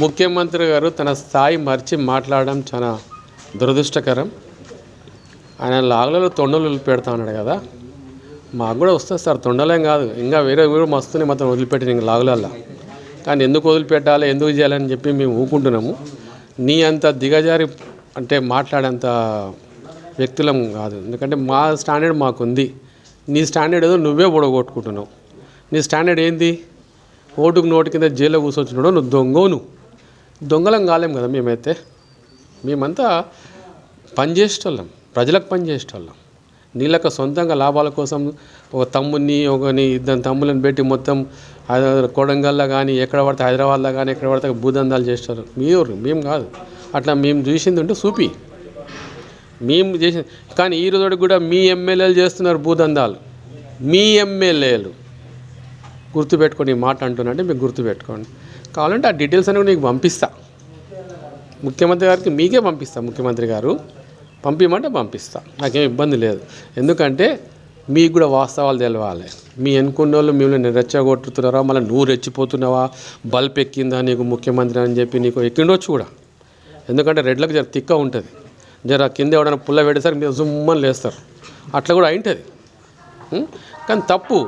ముఖ్యమంత్రి గారు తన స్థాయి మర్చి మాట్లాడడం చాలా దురదృష్టకరం. ఆయన లాగులలో తొండలు పెడతా ఉన్నాడు కదా, మాకు కూడా వస్తుంది సార్. తొండలేం కాదు, ఇంకా వేరే కూడా మస్తుని మొత్తం వదిలిపెట్టిన ఇంకా లాగులల్లో. కానీ ఎందుకు వదిలిపెట్టాలి, ఎందుకు చేయాలని చెప్పి మేము ఊకుంటున్నాము. నీ అంత దిగజారి అంటే మాట్లాడేంత వ్యక్తులం కాదు. ఎందుకంటే మా స్టాండర్డ్ మాకుంది. నీ స్టాండర్డ్ ఏదో నువ్వే పొడగొట్టుకుంటున్నావు. నీ స్టాండర్డ్ ఏంది? ఓటుకు నోటు కింద జైల్లో కూర్చొచ్చినాడు. నువ్వు దొంగను. దొంగలం కాలేం కదా మేమైతే. మేమంతా పనిచేసేటోళ్ళం, ప్రజలకు పనిచేసేటోళ్ళం. నీళ్ళక సొంతంగా లాభాల కోసం ఒక తమ్ముని ఒకని ఇద్దరు తమ్ములను పెట్టి మొత్తం కొడంగల్లో కానీ ఎక్కడ పడితే హైదరాబాద్లో కానీ ఎక్కడ పడితే భూదందాలు చేస్తారు. మేము కాదు. అట్లా మేము చూసింది ఉంటే చూపి మేము చేసి. కానీ ఈ రోజు కూడా మీ ఎమ్మెల్యేలు చేస్తున్నారు భూదందాలు. మీ ఎమ్మెల్యేలు గుర్తుపెట్టుకోండి. ఈ మాట అంటున్నాంటే మీకు గుర్తుపెట్టుకోండి. కావాలంటే ఆ డీటెయిల్స్ అనేవి నీకు పంపిస్తా. ముఖ్యమంత్రి గారికి మీకే పంపిస్తా. ముఖ్యమంత్రి గారు పంపించమంటే పంపిస్తా, నాకేం ఇబ్బంది లేదు. ఎందుకంటే మీకు కూడా వాస్తవాలు తెలవాలి. మీ ఎన్నుకున్న వాళ్ళు మిమ్మల్ని రెచ్చగొట్టుతున్నారా, మళ్ళీ నువ్వు రెచ్చిపోతున్నావా, బల్బ్ ఎక్కిందా నీకు ముఖ్యమంత్రి అని చెప్పి నీకు ఎక్కిండొచ్చు కూడా. ఎందుకంటే రెడ్లకు జర తిక్క ఉంటుంది. జర కింద ఎవడైనా పుల్ల పెడేసరికి మీరు జుమ్మని లేస్తారు. అట్లా కూడా అయింటుంది. కానీ తప్పు.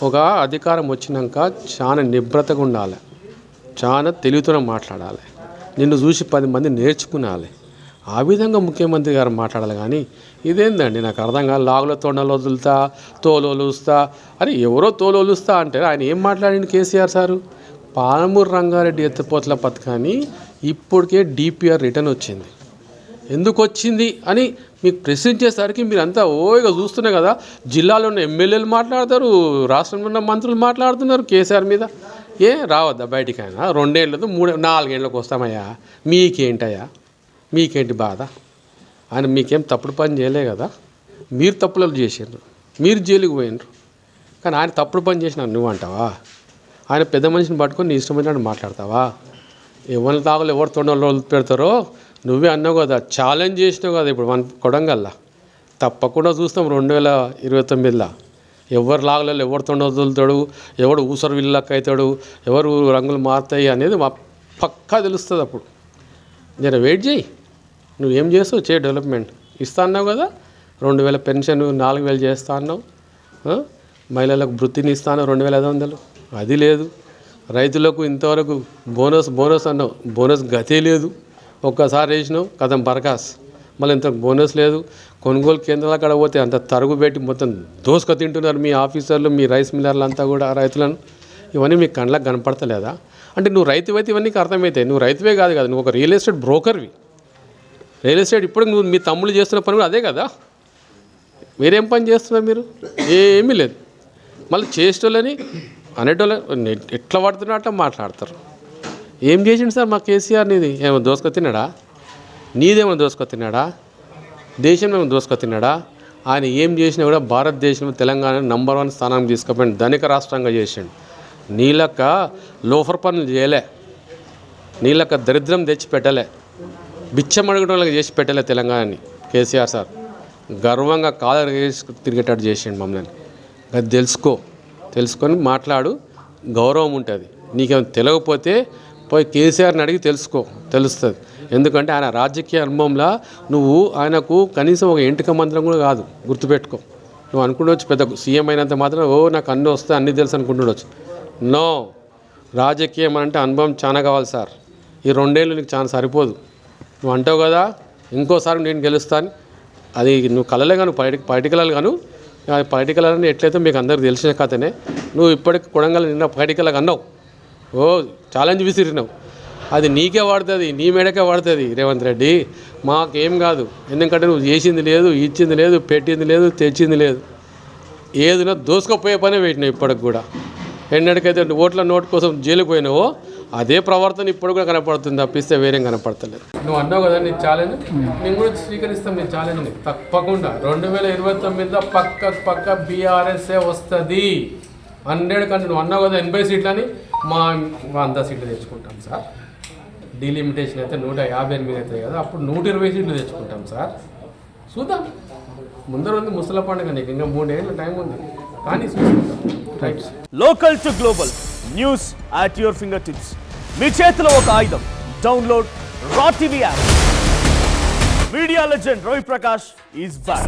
ఒక అధికారం వచ్చినాక చాలా నిబ్రతగా ఉండాలి, చాలా తెలివితోనే మాట్లాడాలి. నిన్ను చూసి 10 మంది నేర్చుకునాలి. ఆ విధంగా ముఖ్యమంత్రి గారు మాట్లాడాలి. కానీ ఇదేందండి నాకు అర్థం కాదు. లాగులో తొండలు వదులుతా, తోలుస్తా. అరే ఎవరో తోలుస్తా అంటే ఆయన ఏం మాట్లాడిండు కేసీఆర్ సారు? పాలమూరు రంగారెడ్డి ఎత్తిపోతల పథకాన్ని ఇప్పటికే డిపిఆర్ రిటర్న్ వచ్చింది. ఎందుకు వచ్చింది అని మీకు ప్రశ్నించేసరికి మీరంతా ఓయిగా చూస్తున్నారు కదా. జిల్లాలో ఉన్న ఎమ్మెల్యేలు మాట్లాడతారు, రాష్ట్రంలో ఉన్న మంత్రులు మాట్లాడుతున్నారు కేసీఆర్ మీద. రావద్దా బయటికి? ఆయన 2 ఏళ్ళతో 4 ఏళ్ళకి వస్తామయ్యా. మీకేంటయ్యా, మీకేంటి బాధ? ఆయన మీకేం తప్పుడు పని చేయలే కదా. మీరు తప్పులు చేసిండ్రు, మీరు జైలుకి పోయినరు. కానీ ఆయన తప్పుడు పని చేసినా నువ్వు అంటావా? ఆయన పెద్ద మనిషిని పట్టుకొని నీ ఇష్టమైనట్టు మాట్లాడతావా? ఎవరి తాగులు ఎవరు తొండలు పెడతారో నువ్వే అన్నావు కదా, ఛాలెంజ్ చేసినావు కదా. ఇప్పుడు మన కొడంగల్లా తప్పకుండా చూస్తాం 2029లో ఎవరు లాగలలో ఎవరు తొండ వదులుతాడు, ఎవడు ఊసరు విల్లక్ అవుతాడు, ఎవరు రంగులు మారుతాయి అనేది మా పక్కా తెలుస్తుంది. అప్పుడు జర వెయిట్ చేయి. నువ్వేం చేస్తావు? డెవలప్మెంట్ ఇస్తా అన్నావు కదా. 2000 పెన్షన్, 4000 చేస్తా అన్నావు. మహిళలకు వృత్తిని ఇస్తాను 2500. అది లేదు. రైతులకు ఇంతవరకు బోనస్ అన్నావు. బోనస్ గతే లేదు. ఒక్కసారి వేసినావు కథం బరకాస్. మళ్ళీ ఇంత బోనస్ లేదు. కొనుగోలు కేంద్రాల కాడ పోతే అంత తరుగు పెట్టి మొత్తం దోసుక తింటున్నారు మీ ఆఫీసర్లు, మీ రైస్ మిల్లర్లు అంతా కూడా రైతులను. ఇవన్నీ మీకు కళ్ళకు కనపడతలేదా? అంటే నువ్వు రైతువైతే ఇవన్నీ అర్థమవుతాయి. నువ్వు రైతువే కాదు కదా, నువ్వు ఒక రియల్ ఎస్టేట్ బ్రోకర్వి. రియల్ ఎస్టేట్ ఇప్పుడు నువ్వు మీ తమ్ముళ్ళు చేస్తున్న పని కూడా అదే కదా. వేరేం పని చేస్తున్నారు మీరు? ఏమీ లేదు. మళ్ళీ చేసేటోళ్ళని అనేటోళ్ళ ఎట్లా పడుతున్నా అట్లా మాట్లాడతారు. ఏం చేసిండు సార్ మా కేసీఆర్? నీది ఏమో దోసుక తిన్నాడా? నీదేమో దోసుక తిన్నాడా? దేశంలో ఏమో దోసుక తిన్నాడా? ఆయన ఏం చేసినా కూడా భారతదేశంలో తెలంగాణ నంబర్ 1 స్థానానికి తీసుకుపోయింది. ధనిక రాష్ట్రంగా చేసిండు. నీళ్ళక లోఫర్ పనులు చేయలే, నీళ్ళక దరిద్రం తెచ్చి పెట్టలే, బిచ్చం అడగడం చేసి పెట్టలే తెలంగాణని కేసీఆర్ సార్. గర్వంగా కాలర్ తిరిగేటట్టు చేసిండు మమ్మల్ని. అది తెలుసుకొని మాట్లాడు. గౌరవం ఉంటుంది. నీకేమైనా తెలియకపోతే పోయి కేసీఆర్ని అడిగి తెలుస్తుంది. ఎందుకంటే ఆయన రాజకీయ అనుభవంలో నువ్వు ఆయనకు కనీసం ఒక ఎంటిక మంత్రం కూడా కాదు. గుర్తుపెట్టుకో. నువ్వు అనుకుండవచ్చు పెద్ద సీఎం అయినంత మాత్రం నాకు అన్నీ వస్తాయి, అన్నీ తెలుసు అనుకుంటుండొచ్చు. నో, రాజకీయం అంటే అనుభవం చాలా కావాలి సార్. ఈ 2 ఏళ్ళు నీకు చాలా సరిపోదు. నువ్వు అంటావు కదా ఇంకోసారి నేను గెలుస్తాను. అది నువ్వు కలలే కాను, పొలిటికల్ కాను. పొలిటికల్ అని ఎట్లయితే మీకు అందరికి తెలిసిన కథనే. నువ్వు ఇప్పటికి కొడంగల్ నిన్న పొలిటికల్ అన్నావు. ఛాలెంజ్ విసిరినావు. అది నీకే వాడుతుంది, నీ మేడకే వాడుతుంది రేవంత్ రెడ్డి. మాకేం కాదు. ఎందుకంటే నువ్వు చేసింది లేదు, ఇచ్చింది లేదు, పెట్టింది లేదు, తెచ్చింది లేదు. ఏదైనా దోసుకపోయే పనే పెట్టినావు. ఇప్పటికి కూడా ఎన్నటికైతే ఓట్ల నోటు కోసం జైలుకు పోయినావో అదే ప్రవర్తన ఇప్పుడు కూడా కనపడుతుంది తప్పిస్తే వేరేం కనపడతలేదు. నువ్వు అన్నావు కదా నీ ఛాలెంజ్, మేము కూడా స్వీకరిస్తాం నీ ఛాలెంజ్ని తప్పకుండా. 2029లో పక్క బీఆర్ఎస్ఏ వస్తుంది 100 కంటే. నువ్వు అన్నావు కదా 80 సీట్లని, మా 100 సీట్లు తెచ్చుకుంటాం సార్. డీలిమిటేషన్ అయితే 158 అవుతాయి కదా, అప్పుడు 120 సీట్లు తెచ్చుకుంటాం సార్. చూద్దాం. ముందర ఉంది ముసల పండుగ, నీకు ఇంకా 3 ఏళ్ళ టైం ఉంది. కానీ చూసుకుంటాం. Right. Local to global news at your fingertips. మీ చేతిలో ఒక ఆయుధం. Download Raw TV app. Media legend Ravi Prakash is back.